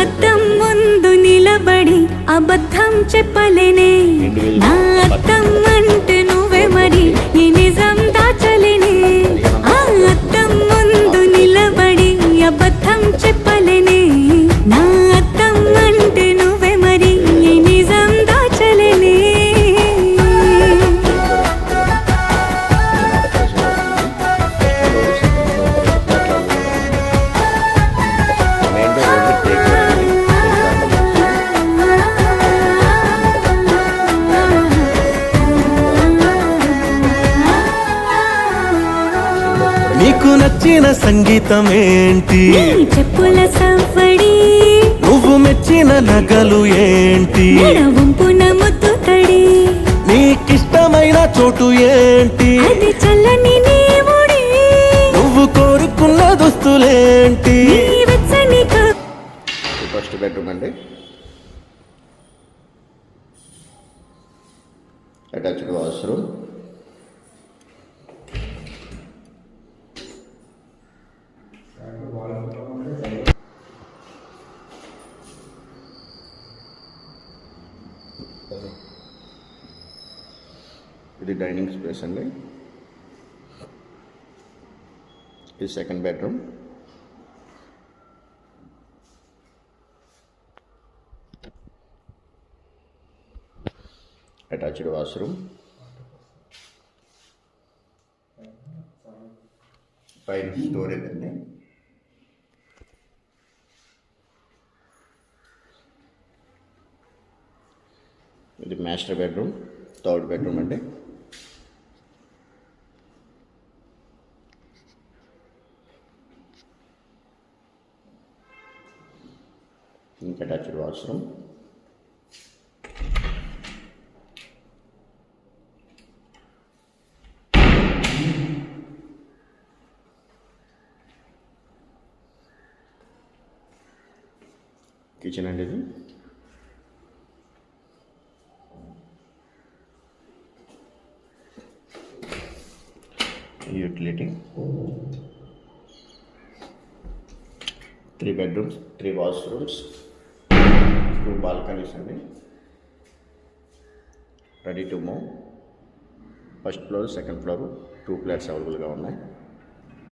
అద్దం ముందు నిలబడి అబద్ధం చెప్పలేనే, నా అద్దం అంటే నువ్వే మరి ఈ నిజం దాచలేనే. ఆ అద్దం ముందు నిలబడి అబద్ధం చెప్పలేనే, నా అద్దం అంటే నువ్వే మరి ఈ నిజం దాచలేనే. నీకు నచ్చిన సంగీతం ఏంటి? చెప్పుల సవ్వడి. నువ్వు మెచ్చిన నగలు ఏంటి? వంపున ముద్దు తడి. నీకిష్టమైన చోటు ఏంటి? అది చల్లని నీ ఒడి. నువ్వు కోరుకున్న దుస్తులేంటి? ఫస్ట్ బెడ్రూమ్ అండి, అటాచ్డ్ వాష్రూమ్, ఇది డైనింగ్ స్పేస్ అండి. ఇది సెకండ్ బెడ్రూమ్, అటాచ్డ్ వాష్రూమ్, పైన స్టోరేజ్ అండి. ఇది మాస్టర్ బెడ్రూమ్, థర్డ్ బెడ్రూమ్ అండి. అటాచ్డ్ వాష్రూమ్, కిచెన్ అండి. ఇది యూటిలిటీ, 3 bedrooms, 3 washrooms, 2 balconies అండి. Ready to move. First floor, second floor 2 flats అవైలబుల్గా ఉన్నాయి.